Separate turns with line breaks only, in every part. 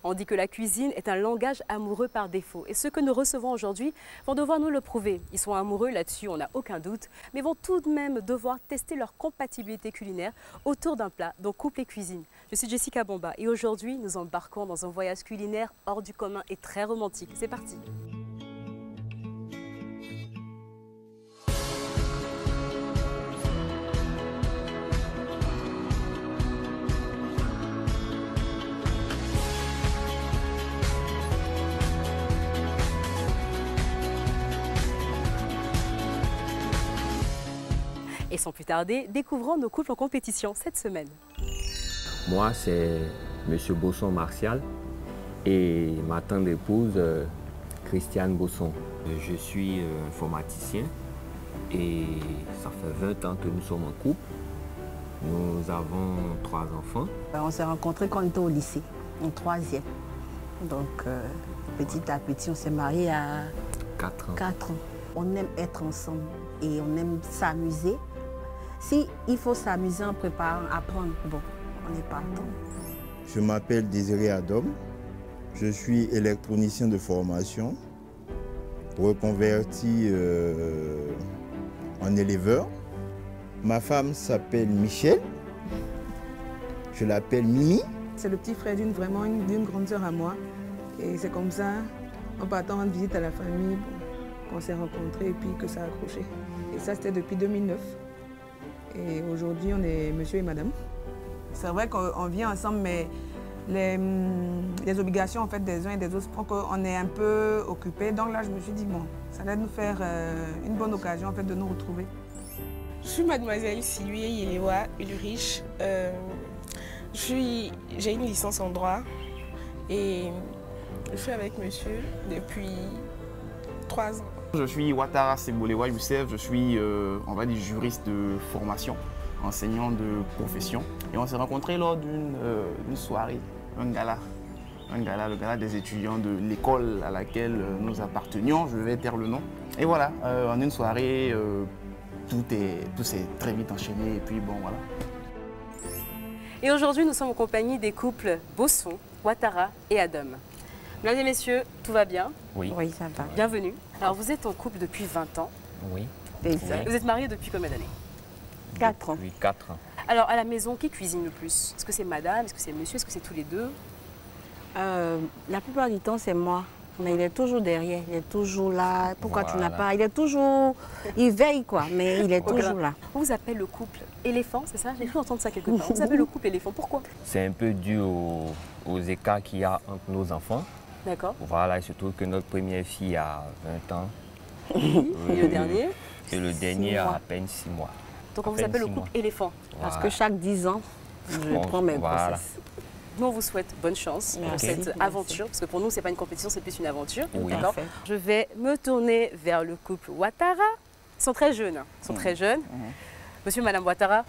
On dit que la cuisine est un langage amoureux par défaut. Et ceux que nous recevons aujourd'hui vont devoir nous le prouver. Ils sont amoureux là-dessus, on n'a aucun doute, mais vont tout de même devoir tester leur compatibilité culinaire autour d'un plat, donc couple et cuisine. Je suis Jessica Bomba et aujourd'hui, nous embarquons dans un voyage culinaire hors du commun et très romantique. C'est parti! Et sans plus tarder, découvrons nos couples en compétition cette semaine.
Moi, c'est M. Bosson Martial et ma tendre épouse, Christiane Bosson. Je suis informaticien et ça fait 20 ans que nous sommes en couple. Nous avons 3 enfants.
On s'est rencontrés quand on était au lycée, en 3e. Donc, petit à petit, on s'est mariés à
4 ans.
4 ans. On aime être ensemble et on aime s'amuser. Si il faut s'amuser en préparant, apprendre, bon, on n'est pas temps.
Je m'appelle Désiré Adam. Je suis électronicien de formation, reconverti en éleveur. Ma femme s'appelle Michel. Je l'appelle Mimi.
C'est le petit frère d'une grande sœur à moi. Et c'est comme ça, en partant rendre visite à la famille, qu'on s'est rencontrés et puis que ça a accroché. Et ça, c'était depuis 2009. Et aujourd'hui, on est monsieur et madame. C'est vrai qu'on vit ensemble, mais les obligations en fait, des uns et des autres font qu'on est un peu occupés. Donc là, je me suis dit, bon, ça allait nous faire une bonne occasion en fait, de nous retrouver.
Je suis mademoiselle Sylvie Yelewa Ulrich. J'ai une licence en droit et je suis avec monsieur depuis 3 ans.
Je suis Ouattara Segbolewa Youssef, je suis on va dire juriste de formation, enseignant de profession. Et on s'est rencontrés lors d'une soirée, un gala, le gala des étudiants de l'école à laquelle nous appartenions, je vais taire le nom. Et voilà, en une soirée, tout s'est très vite enchaîné et puis bon voilà.
Et aujourd'hui, nous sommes en compagnie des couples Bosson, Ouattara et Adam. Mesdames et messieurs, tout va bien?
Oui.
Oui, ça va.
Bienvenue. Alors, vous êtes en couple depuis 20 ans.
Oui.
Et
Oui.
Vous êtes mariés depuis combien d'années?
4 ans.
Depuis 4 ans.
Alors, à la maison, qui cuisine le plus? Est-ce que c'est madame? Est-ce que c'est monsieur? Est-ce que c'est tous les deux?
La plupart du temps, c'est moi. Mais il est toujours derrière, il est toujours là. Pourquoi tu n'as
Voilà.
pas? Il est toujours... Il veille, quoi, mais il est toujours là.
On vous appelle le couple éléphant, c'est ça? J'ai cru entendre ça quelque part. On vous appelle le couple éléphant. Pourquoi?
C'est un peu dû aux écarts qu'il y a entre nos enfants.
D'accord.
Voilà, et surtout que notre première fille a 20 ans.
Et le dernier?
Et le dernier
6
a
mois.
à peine 6 mois.
Donc, on
À
vous
peine
appelle le
6
couple
mois.
éléphant.
Parce
Voilà.
que chaque 10 ans, je
Bon,
prends mes
voilà.
grossesses.
Nous, on vous souhaite bonne chance pour
Merci.
cette
Merci.
aventure, parce que pour nous, c'est pas une compétition, c'est plus une aventure.
Oui.
D'accord.
Parfait.
Je vais me tourner vers le couple Ouattara. Ils sont très jeunes. Ils sont très jeunes. Monsieur et Madame Ouattara,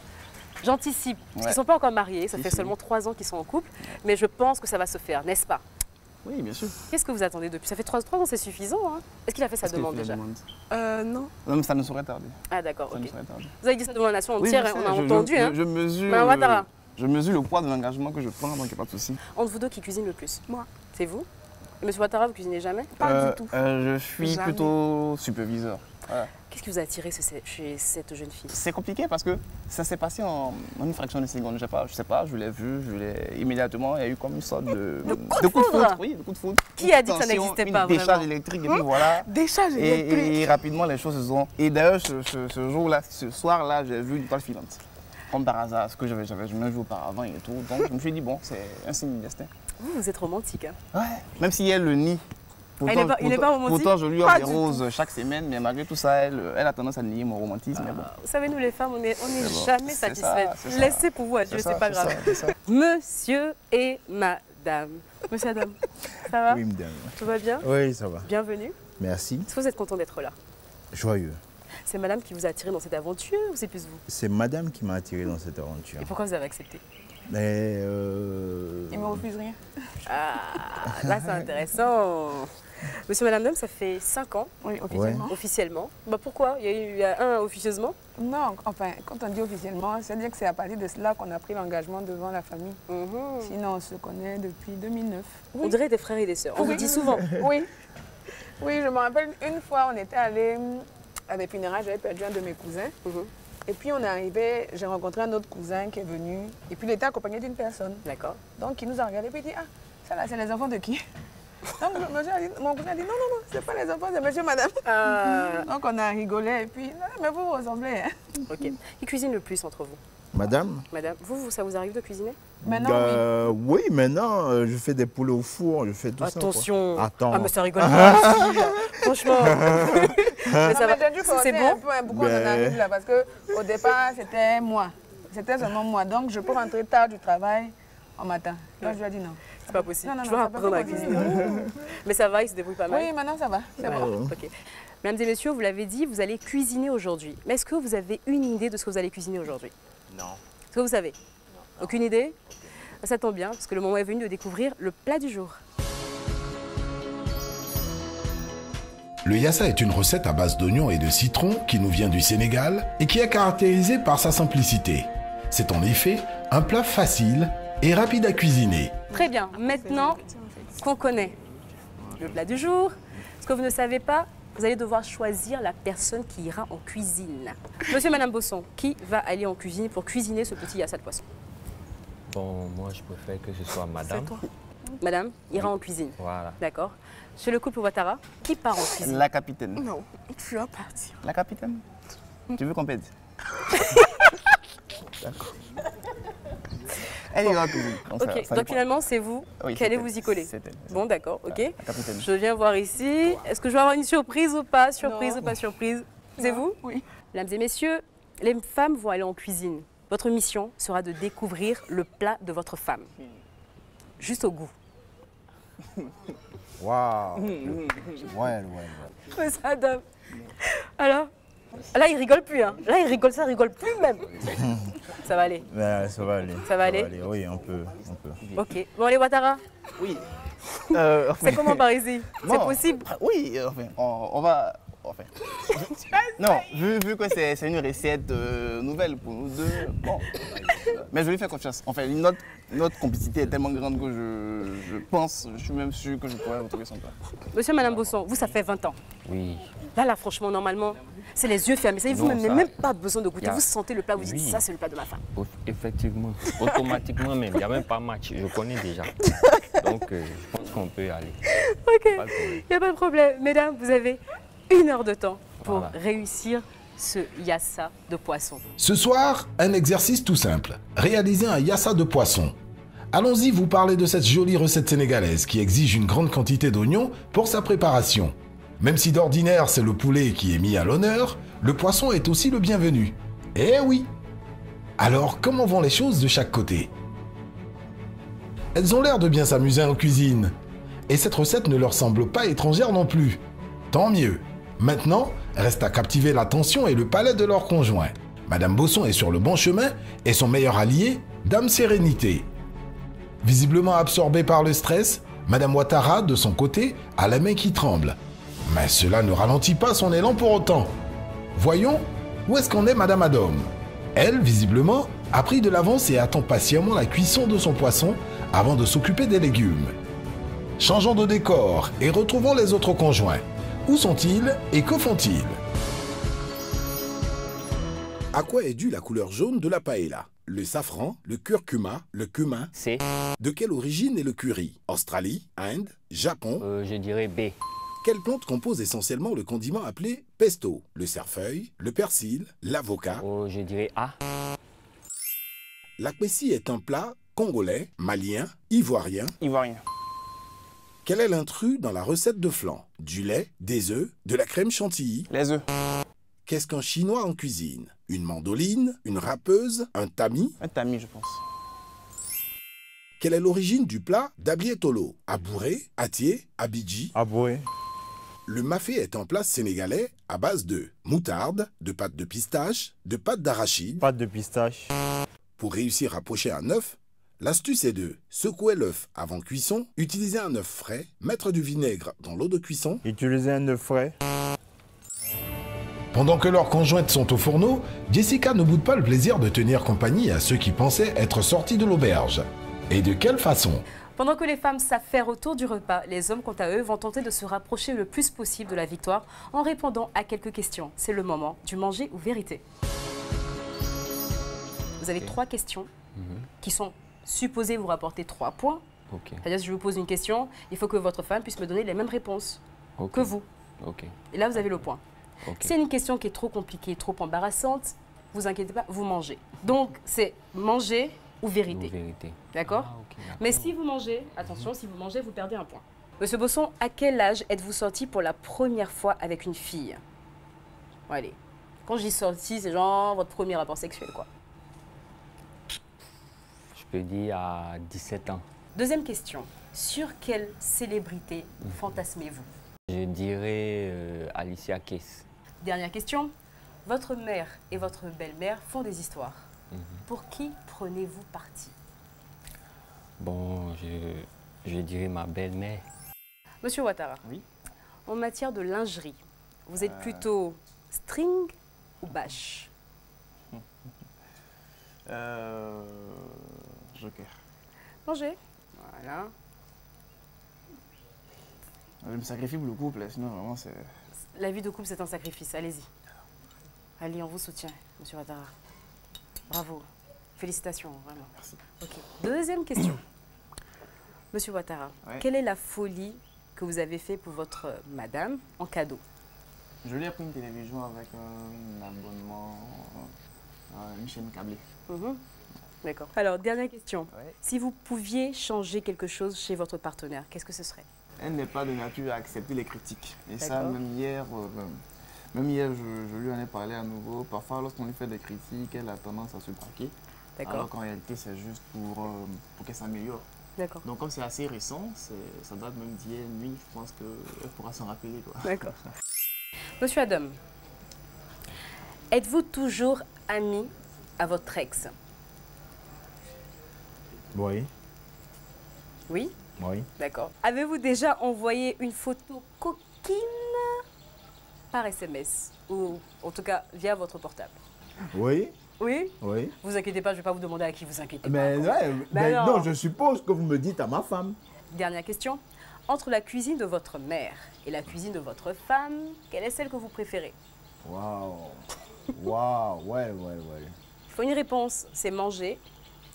j'anticipe, parce qu'ils ne sont pas encore mariés, ça fait seulement 3 ans qu'ils sont en couple, mais je pense que ça va se faire, n'est-ce pas?
Oui, bien sûr.
Qu'est-ce que vous attendez depuis? Ça fait 3 ans, c'est suffisant. Hein? Est-ce qu'il a fait sa
Est-ce qu'il
demande
fait la
déjà?
demande
Non.
Non, mais ça ne saurait tarder.
Ah d'accord,
Ça
ok.
ne saurait tarder.
Vous avez dit ça devant la nation
Oui,
entière,
je
hein,
sais,
on a entendu. Hein?
Je mesure,
Madame Ouattara,
je mesure le poids de l'engagement que je prends, donc il n'y a pas de souci.
entre vous deux, qui cuisine le plus?
Moi.
C'est vous? Et Monsieur Ouattara, vous cuisinez jamais?
Pas du tout.
Je suis
Jamais.
plutôt superviseur. Voilà.
Qu'est-ce qui vous a attiré chez cette jeune fille?
C'est compliqué parce que ça s'est passé en une fraction de seconde. Je sais pas, je l'ai vu, immédiatement, il y a eu comme une sorte de
coup de foudre.
Oui, de coup de foudre.
Qui
Une
a dit que ça
tension,
n'existait
une
pas
décharge
vraiment
électrique et puis voilà.
Décharge électrique.
Et rapidement, les choses se sont... Et d'ailleurs, ce jour-là, ce soir-là, j'ai vu une toile filante. Comme par hasard, ce que j'avais jamais vu auparavant et tout. Donc je me suis dit, bon, c'est un signe du destin.
Vous êtes romantique. Hein?
Ouais, même si elle le nie. Pourtant,
il est pas romantique?
pourtant, je lui
Pas
offre des
du
roses chaque semaine, mais malgré tout ça, elle a tendance à nier mon romantisme. Mais bon.
Vous savez, nous les femmes, on n'est
bon.
jamais
C'est
satisfaites.
ça, c'est ça.
Laissez pour vous à Dieu, c'est pas grave.
c'est ça.
Monsieur et madame. Monsieur Adam, ça va?
Oui, madame.
Tout va bien?
Oui, ça va.
Bienvenue.
Merci.
Est-ce que vous êtes content d'être là?
Joyeux.
C'est madame qui vous a attiré dans cette aventure ou c'est plus vous?
C'est madame qui m'a attiré dans cette aventure.
Et pourquoi vous avez accepté?
Mais
Il me refuse rien.
Ah, là c'est intéressant. Monsieur, madame, Dame, ça fait 5 ans
Oui, officiellement.
officiellement. Bah, pourquoi? Il y a un officieusement.
Non, enfin, quand on dit officiellement, c'est-à-dire que c'est à partir de cela qu'on a pris l'engagement devant la famille. Sinon, on se connaît depuis 2009.
On dirait des frères et des sœurs. On vous dit souvent.
Oui. Oui, je me rappelle, une fois, on était allé à des funérailles, j'avais perdu un de mes cousins. Et puis, on est arrivé, j'ai rencontré un autre cousin qui est venu. Et puis, il était accompagné d'une personne.
D'accord.
Donc, il nous a regardé et puis il dit, ah, ça là, c'est les enfants de qui? Donc, mon cousin a dit, non, non, non, c'est pas les enfants, c'est monsieur, madame. Donc, on a rigolé et puis, mais vous ressemblez. Hein.
Ok. Qui cuisine le plus entre vous?
madame,
Madame, ça vous arrive de cuisiner?
Maintenant,
oui, maintenant, je fais des poulets au four, je fais tout ça.
Attention.
Quoi. Attends.
Ah, mais ça rigole pas. Franchement. Mais ça va.
C'est
bon?
Pourquoi on en arrive là? Parce qu'au départ, c'était moi. C'était seulement moi. Donc, je peux rentrer tard du travail en matin. Là, je lui ai dit non.
C'est pas possible.
Non,
Je dois apprendre à cuisiner. Mais ça va, il se débrouille pas mal.
Oui, maintenant ça va. C'est bon.
Ok. Mesdames et messieurs, vous l'avez dit, vous allez cuisiner aujourd'hui. Mais est-ce que vous avez une idée de ce que vous allez cuisiner aujourd'hui?
Non.
Est-ce que vous savez? Non. Aucune idée? Ça tombe bien, parce que le moment est venu de découvrir le plat du jour.
Le yassa est une recette à base d'oignons et de citron qui nous vient du Sénégal et qui est caractérisée par sa simplicité. C'est en effet un plat facile et rapide à cuisiner.
Très bien, maintenant qu'on connaît le plat du jour, ce que vous ne savez pas, vous allez devoir choisir la personne qui ira en cuisine. Monsieur, madame Bosson, qui va aller en cuisine pour cuisiner ce petit yassa de poisson?
Bon, moi, je préfère que ce soit madame.
Madame ira en cuisine.
Voilà.
D'accord. Chez le couple Ouattara, qui part en cuisine?
La capitaine.
Non, tu vas partir.
La capitaine. Tu veux qu'on pèse? D'accord. Elle ira en cuisine.
Ok, donc finalement, c'est vous qui allez vous y coller. Bon, d'accord, ok.
La capitaine.
Je viens voir ici. Est-ce que je vais avoir une surprise ou pas? Surprise ou pas surprise? C'est vous?
Oui.
Mesdames et messieurs, les femmes vont aller en cuisine. Votre mission sera de découvrir le plat de votre femme. Juste au goût.
Waouh. Ouais.
Mais ça, dame. Alors, là, il rigole plus. Hein. Là, il rigole plus même. Ça va aller.
Ben, ça va aller.
Ça va aller?
Oui, on peut.
Ok. Bon, les Ouattara,
Oui.
c'est comment par ici?
Bon,
C'est possible?
Oui, enfin, on va... Enfin, non, vu que c'est une recette nouvelle pour nous deux, bon. Mais je lui fais confiance. Enfin, notre complicité est tellement grande que je suis même sûr que je pourrais retrouver son plat.
Monsieur, madame Bosson, vous, ça fait 20 ans.
Oui.
Là, franchement, normalement, c'est les yeux fermés. Vous
Non,
n'avez
ça-
même pas besoin de goûter.
y a-
Vous sentez le plat, vous dites,
Oui.
ça, c'est le plat de ma femme.
Effectivement, automatiquement même, il n'y a même pas match, je connais déjà. Donc, je pense qu'on peut y aller.
Ok,
Pas de problème.
il n'y a pas de problème. Mesdames, vous avez 1 heure de temps pour
Voilà.
réussir ce yassa de poisson.
Ce soir, un exercice tout simple. Réaliser un yassa de poisson. Allons-y vous parler de cette jolie recette sénégalaise qui exige une grande quantité d'oignons pour sa préparation. Même si d'ordinaire c'est le poulet qui est mis à l'honneur, le poisson est aussi le bienvenu. Eh oui! Alors comment vont les choses de chaque côté? Elles ont l'air de bien s'amuser en cuisine. Et cette recette ne leur semble pas étrangère non plus. Tant mieux. Maintenant, reste à captiver l'attention et le palais de leur conjoint. Madame Bosson est sur le bon chemin et son meilleur allié, Dame Sérénité. Visiblement absorbée par le stress, Madame Ouattara, de son côté, a la main qui tremble. Mais cela ne ralentit pas son élan pour autant. Voyons, où est-ce qu'en est Madame Adom? Elle, visiblement, a pris de l'avance et attend patiemment la cuisson de son poisson avant de s'occuper des légumes. Changeons de décor et retrouvons les autres conjoints. Où sont-ils et que font-ils?
À quoi est due la couleur jaune de la paella? Le safran, le curcuma, le cumin.
C,
De quelle origine est le curry? Australie, Inde, Japon.
je dirais B.
Quelle plante compose essentiellement le condiment appelé pesto? Le cerfeuil, le persil, l'avocat.
Je dirais A.
L'akbessi est un plat congolais, malien, ivoirien.
Ivoirien.
Quel est l'intrus dans la recette de flan? Du lait, des œufs, de la crème chantilly.
Les œufs.
Qu'est-ce qu'un chinois en cuisine? Une mandoline, une râpeuse, un tamis?
Un tamis, je pense.
Quelle est l'origine du plat d'ablietolo? Abouré, atié, abidji?
Aboué.
Le mafé est un plat sénégalais à base de moutarde, de pâte de pistache, de pâte d'arachide.
Pâte de pistache.
Pour réussir à pocher un œuf, L'astuce est de secouer l'œuf avant cuisson, utiliser un œuf frais, mettre du vinaigre dans l'eau de cuisson.
Utiliser un œuf frais.
Pendant que leurs conjointes sont au fourneau, Jessica ne boude pas le plaisir de tenir compagnie à ceux qui pensaient être sortis de l'auberge. Et de quelle façon?
Pendant que les femmes s'affairent autour du repas, les hommes, quant à eux, vont tenter de se rapprocher le plus possible de la victoire en répondant à quelques questions. C'est le moment du manger ou vérité. Vous avez 3 questions qui sont supposées vous rapporter 3 points. C'est-à-dire, si je vous pose une question, il faut que votre femme puisse me donner les mêmes réponses que vous. Et là, vous avez le point. Si c'est une question qui est trop compliquée, trop embarrassante, vous inquiétez pas, vous mangez. Donc, c'est manger ou vérité. D'accord? Mais si vous mangez, attention, si vous mangez, vous perdez un point. Monsieur Bosson, à quel âge êtes-vous sorti pour la première fois avec une fille? Bon, allez, quand je dis sorti, c'est genre votre premier rapport sexuel, quoi.
Je peux dire à 17 ans.
Deuxième question, sur quelle célébrité fantasmez-vous?
Je dirais Alicia Keys.
Dernière question, votre mère et votre belle-mère font des histoires. Pour qui prenez-vous parti?
Bon, je dirais ma belle-mère.
Monsieur Ouattara, en matière de lingerie, vous êtes plutôt string ou bâche?
Joker.
Manger. Voilà.
Je me sacrifie pour le couple, sinon vraiment c'est...
La vie de couple, c'est un sacrifice. Allez-y. Allez, on vous soutient, monsieur Ouattara. Bravo. Félicitations, vraiment.
Merci.
Ok. Deuxième question. Monsieur Ouattara, quelle est la folie que vous avez fait pour votre madame en cadeau?
Je lui ai pris une télévision avec un abonnement, une chaîne câblée.
D'accord. Alors, dernière question. Si vous pouviez changer quelque chose chez votre partenaire, qu'est-ce que ce serait?
Elle n'est pas de nature à accepter les critiques. Et ça, même hier, je lui en ai parlé à nouveau. Parfois, lorsqu'on lui fait des critiques, elle a tendance à se braquer. Alors qu'en réalité, c'est juste pour qu'elle s'améliore. Donc, comme c'est assez récent, ça date même d'hier nuit, je pense qu'elle pourra s'en rappeler.
D'accord. Monsieur Adam, êtes-vous toujours ami à votre ex?
Oui.
Oui?
Oui.
D'accord. Avez-vous déjà envoyé une photo coquine par SMS? Ou en tout cas via votre portable?
Oui.
Oui?
Oui.
Vous inquiétez pas, je ne vais pas vous demander à qui vous inquiétez
mais
pas.
Mais non, je suppose que vous me dites à ma femme.
Dernière question. Entre la cuisine de votre mère et la cuisine de votre femme, quelle est celle que vous préférez?
Waouh. Waouh, ouais.
Il faut une réponse, c'est manger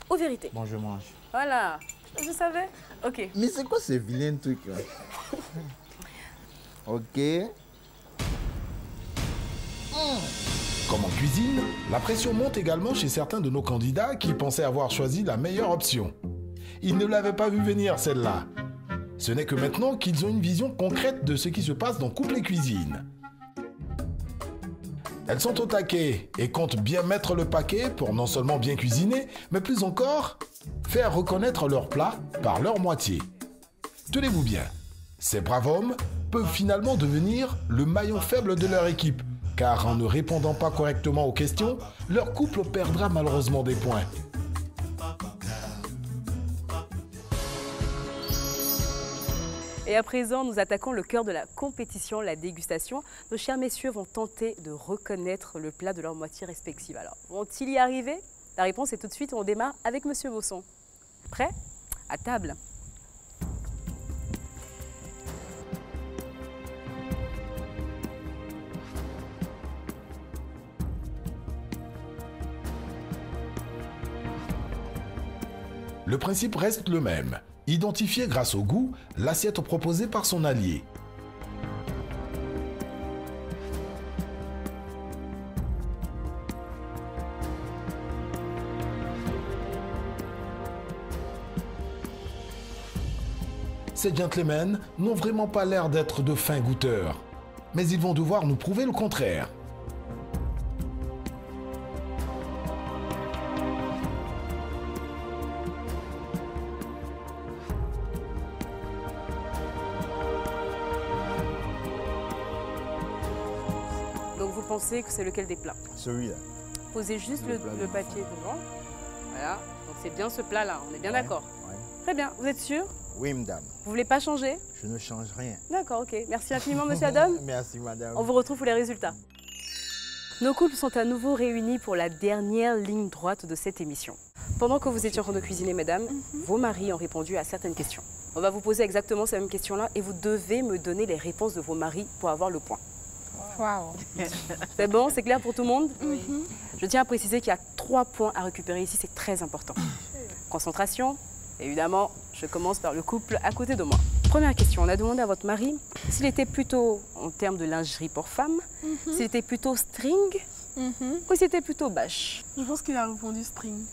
ou vérité?
Bon, je mange.
Voilà. Je savais? Ok.
Mais c'est quoi ces vilains trucs là? Ok.
Comme en cuisine, la pression monte également chez certains de nos candidats qui pensaient avoir choisi la meilleure option. Ils ne l'avaient pas vu venir celle-là. Ce n'est que maintenant qu'ils ont une vision concrète de ce qui se passe dans Couple et Cuisine. Elles sont au taquet et comptent bien mettre le paquet pour non seulement bien cuisiner, mais plus encore, faire reconnaître leur plat par leur moitié. Tenez-vous bien, ces braves hommes peuvent finalement devenir le maillon faible de leur équipe, car en ne répondant pas correctement aux questions, leur couple perdra malheureusement des points.
Et à présent, nous attaquons le cœur de la compétition, la dégustation. Nos chers messieurs vont tenter de reconnaître le plat de leur moitié respective. Alors, vont-ils y arriver? La réponse est tout de suite, on démarre avec Monsieur Bosson. Prêt? À table.
Le principe reste le même. Identifier grâce au goût l'assiette proposée par son allié. Ces gentlemen n'ont vraiment pas l'air d'être de fins goûteurs, mais ils vont devoir nous prouver le contraire.
Donc vous pensez que c'est lequel des plats?
Celui-là.
Posez juste le papier devant. Voilà, donc c'est bien ce plat-là, on est bien
Ouais,
d'accord.
ouais.
Très bien, vous êtes sûr?
Oui, madame.
Vous voulez pas changer?
Je ne change rien.
D'accord, ok. Merci infiniment, monsieur Adam.
Merci, madame.
On vous retrouve pour les résultats. Nos couples sont à nouveau réunis pour la dernière ligne droite de cette émission. Pendant que vous étiez en train de cuisiner, mesdames, vos maris ont répondu à certaines questions. On va vous poser exactement ces mêmes questions-là et vous devez me donner les réponses de vos maris pour avoir le point.
Waouh.
C'est bon, c'est clair pour tout le monde? Oui. Je tiens à préciser qu'il y a 3 points à récupérer ici, c'est très important. Concentration, évidemment, je commence par le couple à côté de moi. Première question, on a demandé à votre mari s'il était plutôt en termes de lingerie pour femmes, s'il était plutôt string ou s'il était plutôt bâche.
Je pense qu'il a répondu string.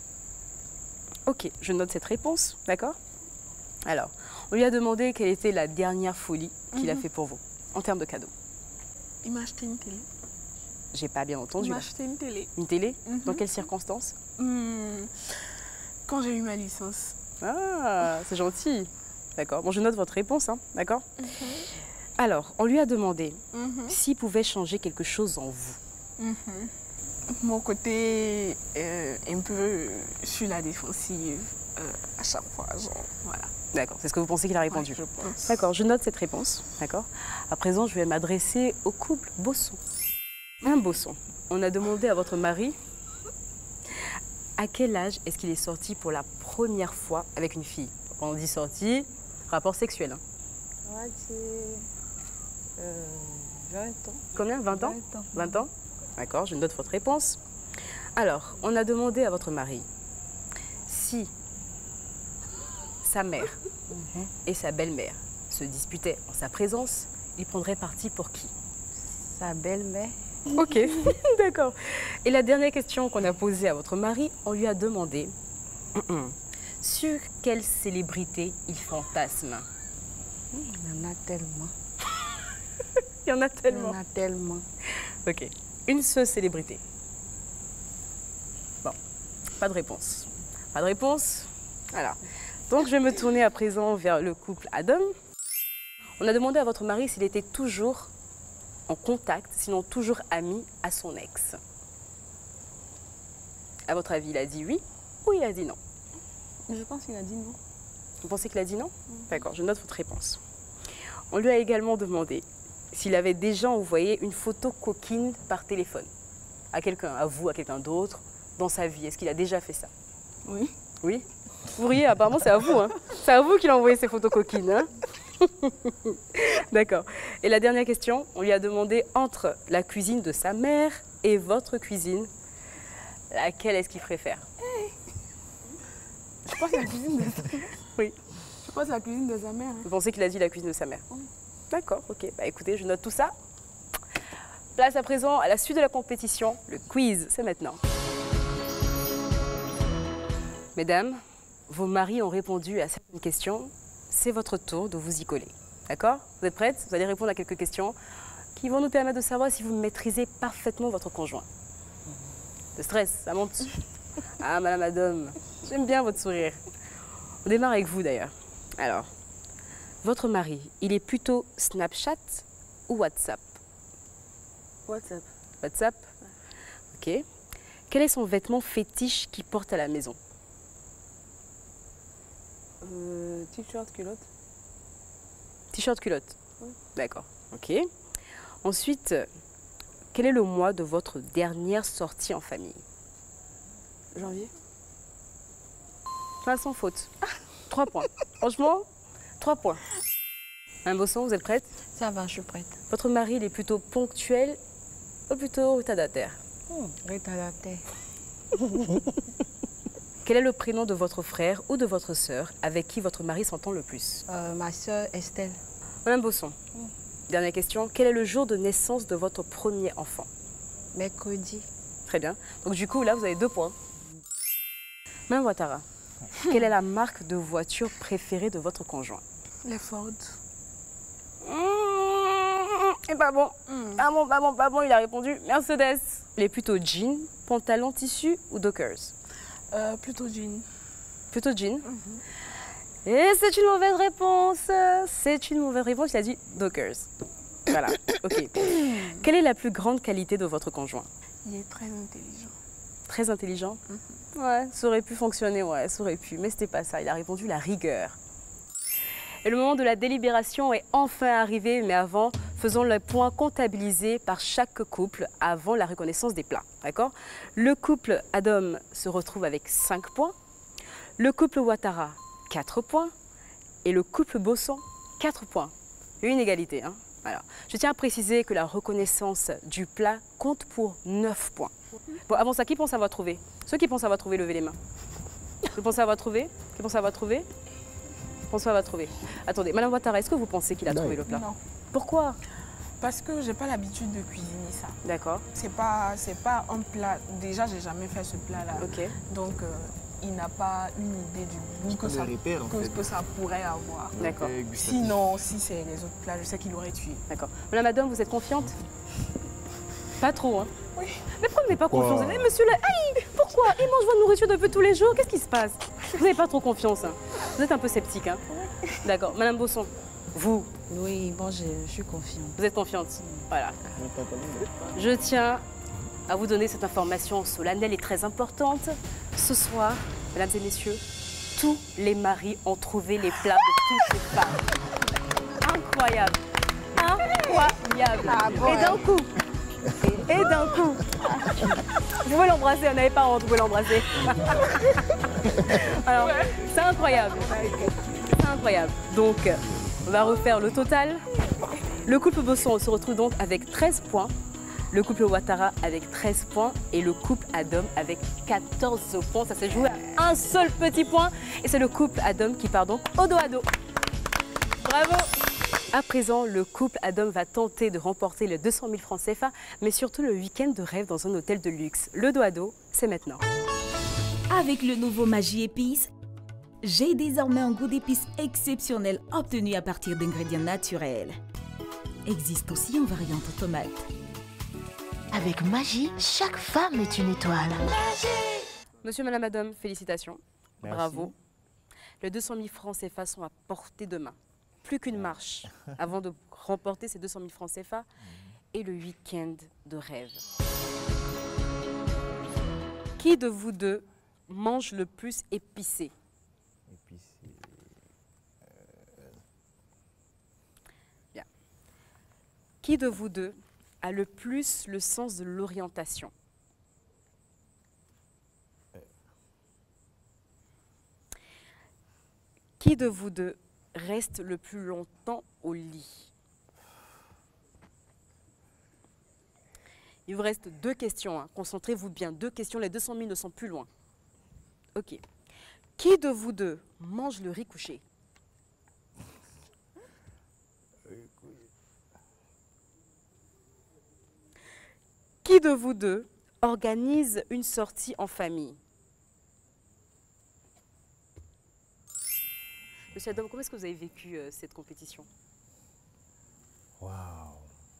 Ok, je note cette réponse, d'accord? Alors, on lui a demandé quelle était la dernière folie qu'il a fait pour vous, en termes de cadeaux.
Il m'a acheté une télé.
J'ai pas bien entendu.
Il m'a
Là.
acheté une télé.
Une télé? Dans quelles circonstances?
Quand j'ai eu ma licence.
Ah, c'est gentil. D'accord. Bon, je note votre réponse, hein, d'accord? Alors, on lui a demandé s'il pouvait changer quelque chose en vous.
Mon côté un peu sur la défensive à chaque fois, genre, voilà.
D'accord, c'est ce que vous pensez qu'il a répondu.
Ouais, je pense.
D'accord, je note cette réponse, d'accord? À présent, je vais m'adresser au couple Bosson. Madame Bosson, on a demandé à votre mari à quel âge est-ce qu'il est sorti pour la première fois avec une fille? Quand on dit sorti, rapport sexuel. Hein.
On va dire 20 ans.
Combien? 20 ans?
20 ans.
20 ans? D'accord, je note votre réponse. Alors, on a demandé à votre mari si sa mère et sa belle-mère se disputaient en sa présence, il prendrait parti pour qui?
Sa belle-mère.
Ok, d'accord. Et la dernière question qu'on a posée à votre mari, on lui a demandé sur quelle célébrité il fantasme.
Il y en a tellement.
Il y en a
Il y
tellement.
en a tellement.
Ok, une seule célébrité. Bon, pas de réponse. Pas de réponse? Alors, donc je vais me tourner à présent vers le couple Adam. On a demandé à votre mari s'il était toujours en contact, sinon toujours ami à son ex. À votre avis, il a dit oui ou il a dit non?
Je pense qu'il a dit non.
Vous pensez qu'il a dit non? D'accord, je note votre réponse. On lui a également demandé s'il avait déjà envoyé une photo coquine par téléphone à quelqu'un, à vous, à quelqu'un d'autre, dans sa vie. Est-ce qu'il a déjà fait ça?
Oui.
Oui? Vous riez, apparemment c'est à vous. Hein. C'est à vous qu'il a envoyé ces photos coquines. Hein. D'accord. Et la dernière question, on lui a demandé entre la cuisine de sa mère et votre cuisine, laquelle est-ce qu'il préfère?
Je pense la cuisine de sa mère.
Oui.
Je pense la cuisine de sa mère. Hein.
Vous pensez qu'il a dit la cuisine de sa mère? D'accord, ok. Bah écoutez, je note tout ça. Place à présent à la suite de la compétition. Le quiz, c'est maintenant. Mesdames, vos maris ont répondu à certaines questions. C'est votre tour de vous y coller. D'accord? Vous êtes prêtes? Vous allez répondre à quelques questions qui vont nous permettre de savoir si vous maîtrisez parfaitement votre conjoint. Le stress, ça monte. Ah, madame Adam, j'aime bien votre sourire. On démarre avec vous d'ailleurs. Alors, votre mari, il est plutôt Snapchat ou WhatsApp?
WhatsApp.
WhatsApp? Ok. Quel est son vêtement fétiche qu'il porte à la maison?
T-shirt, culotte.
T-shirt, culotte?
Oui.
D'accord, ok. Ensuite, quel est le mois de votre dernière sortie en famille?
Janvier.
Pas sans faute. 3 points. Franchement, 3 points. Madame Bosson, vous êtes prête?
Ça va, je suis prête.
Votre mari, il est plutôt ponctuel ou plutôt retardataire?
Retardataire.
Quel est le prénom de votre frère ou de votre sœur avec qui votre mari s'entend le plus?
Ma soeur Estelle.
Madame Bosson, dernière question. Quel est le jour de naissance de votre premier enfant?
Mercredi.
Très bien. Donc du coup, là, vous avez 2 points. Madame Ouattara, quelle est la marque de voiture préférée de votre conjoint?
Les Ford.
Et pas bon. Pas bon, il a répondu Mercedes. Il est plutôt jean, pantalon tissu ou Dockers?
Plutôt jean.
Plutôt jean. Et c'est une mauvaise réponse. C'est une mauvaise réponse, il a dit Dockers. Voilà, ok. Quelle est la plus grande qualité de votre conjoint?
Il est très intelligent.
Très intelligent. Ouais, ça aurait pu fonctionner, ouais, ça aurait pu. Mais c'était pas ça, il a répondu la rigueur. Et le moment de la délibération est enfin arrivé, mais avant, faisons le point comptabilisé par chaque couple avant la reconnaissance des plats. D'accord? Le couple Adam se retrouve avec 5 points, le couple Ouattara 4 points et le couple Bosson 4 points. Une égalité. Hein? Alors, je tiens à préciser que la reconnaissance du plat compte pour 9 points. Bon, avant ça, qui pense avoir trouvé? Ceux qui pensent avoir trouvé, levez les mains. Vous pensez avoir trouvé? Qui pense avoir trouvé? François va trouver. Attendez, Madame Ouattara, est-ce que vous pensez qu'il a trouvé le plat?
Non.
Pourquoi?
Parce que j'ai pas l'habitude de cuisiner ça.
D'accord.
C'est pas un plat. Déjà, j'ai jamais fait ce plat-là.
Ok.
Donc, il n'a pas une idée du goût que ça pourrait avoir.
D'accord.
Sinon, si c'est les autres plats, je sais qu'il aurait tué.
D'accord. Madame, vous êtes confiante? Pas trop, hein?
Oui.
Mais pourquoi vous n'avez pas confiance? Eh, monsieur, pourquoi? Il mange votre nourriture depuis tous les jours. Qu'est-ce qui se passe? Vous n'avez pas trop confiance. Hein? Vous êtes un peu sceptique. Hein? D'accord. Madame Bosson, vous?
Oui, bon, je suis confiante.
Vous êtes confiante? Voilà. Je tiens à vous donner cette information solennelle et très importante. Ce soir, mesdames et messieurs, tous les maris ont trouvé les plats de toutes les femmes. Incroyable. Incroyable.
Ah, bon,
et d'un coup, vous pouvez l'embrasser, on n'avait pas honte, vous pouvez l'embrasser. Alors, c'est incroyable. C'est incroyable. Donc, on va refaire le total. Le couple Bosson se retrouve donc avec 13 points. Le couple Ouattara avec 13 points et le couple Adam avec 14 points. Ça s'est joué à un seul petit point. Et c'est le couple Adam qui part donc au dos à dos. Bravo! À présent, le couple Adam va tenter de remporter les 200 000 francs CFA, mais surtout le week-end de rêve dans un hôtel de luxe. Le dos à dos, c'est maintenant.
Avec le nouveau Maggi Épices, j'ai désormais un goût d'épices exceptionnel obtenu à partir d'ingrédients naturels. Existe aussi en variante tomate.
Avec Maggi, chaque femme est une étoile.
Monsieur, madame Adam, félicitations.
Merci.
Bravo. Les 200 000 francs CFA sont à portée de main. Plus qu'une marche avant de remporter ces 200 000 francs CFA et le week-end de rêve. Qui de vous deux mange le plus épicé? Bien. Qui de vous deux a le plus le sens de l'orientation? Qui de vous deux reste le plus longtemps au lit? Il vous reste 2 questions. Hein. Concentrez-vous bien. 2 questions. Les 200 000 ne sont plus loin. Ok. Qui de vous deux mange le riz couché? Qui de vous deux organise une sortie en famille? Monsieur Adam, comment est-ce que vous avez vécu cette compétition?
Waouh!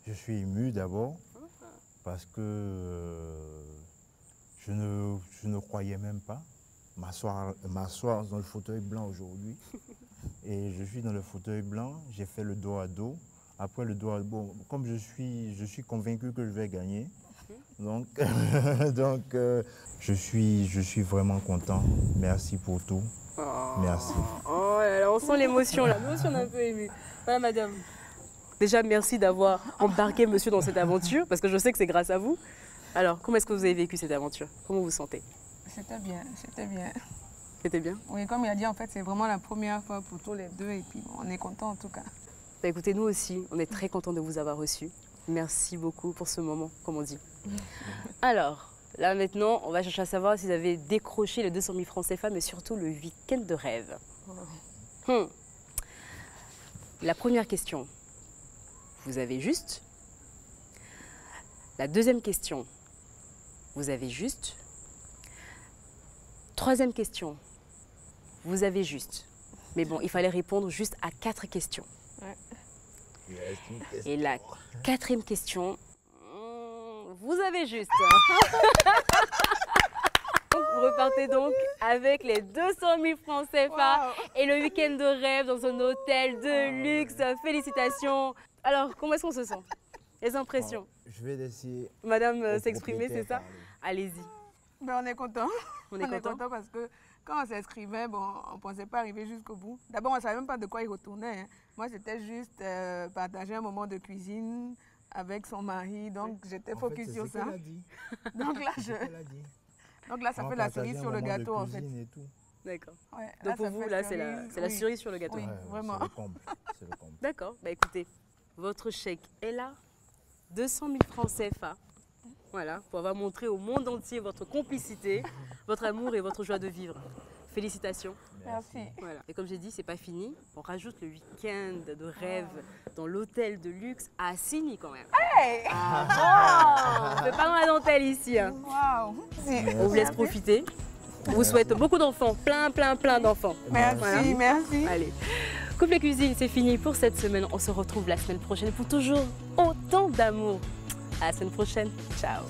Je suis ému d'abord parce que je ne croyais même pas m'asseoir dans le fauteuil blanc aujourd'hui. Et je suis dans le fauteuil blanc, j'ai fait le dos à dos. Après le dos à dos, comme je suis convaincu que je vais gagner. Donc, je suis vraiment content. Merci pour tout. Merci.
Oh là là, on sent l'émotion là. Nous aussi, on est un peu émus. Voilà, madame. Déjà, merci d'avoir embarqué monsieur dans cette aventure, parce que je sais que c'est grâce à vous. Alors, comment est-ce que vous avez vécu cette aventure? Comment vous vous sentez?
C'était bien, c'était bien.
C'était bien?
Oui, comme il a dit, en fait, c'est vraiment la première fois pour tous les deux, et puis bon, on est contents en tout cas.
Bah, écoutez, nous aussi, on est très contents de vous avoir reçus. Merci beaucoup pour ce moment, comme on dit. Alors, là maintenant, on va chercher à savoir si vous avez décroché les 200 000 francs CFA, mais surtout le week-end de rêve. La première question, vous avez juste. La deuxième question, vous avez juste. Troisième question, vous avez juste. Mais bon, il fallait répondre juste à 4 questions.
Ouais.
Et la 4e question, vous avez juste. Vous repartez donc avec les 200 000 francs CFA et le week-end de rêve dans un hôtel de luxe. Félicitations. Alors, comment est-ce qu'on se sent? Les impressions?
Je vais laisser
Madame s'exprimer, c'est ça? Allez-y.
Ben, on est content.
On est content
parce que quand on s'inscrivait, bon, on ne pensait pas arriver jusqu'au bout. D'abord, on ne savait même pas de quoi il retournait. Hein. Moi, c'était juste partager un moment de cuisine avec son mari. Donc, j'étais focus sur ça. Donc là, ça fait la cerise sur le gâteau, en fait.
D'accord.
Ouais,
donc pour vous, là, c'est la cerise sur le gâteau.
Oui, vraiment.
C'est le comble.
D'accord. Bah, écoutez, votre chèque est là. 200 000 francs CFA. Voilà, pour avoir montré au monde entier votre complicité, votre amour et votre joie de vivre. Félicitations.
Merci.
Voilà. Et comme j'ai dit, c'est pas fini. On rajoute le week-end de rêve dans l'hôtel de luxe à Assigny quand même.
Hey
on fait pas dans la dentelle ici. Hein.
Wow.
On vous laisse profiter. On vous souhaite beaucoup d'enfants, plein d'enfants.
Merci,
voilà.
merci.
Allez. Coupe les cuisines, c'est fini pour cette semaine. On se retrouve la semaine prochaine pour toujours autant d'amour. À la semaine prochaine. Ciao.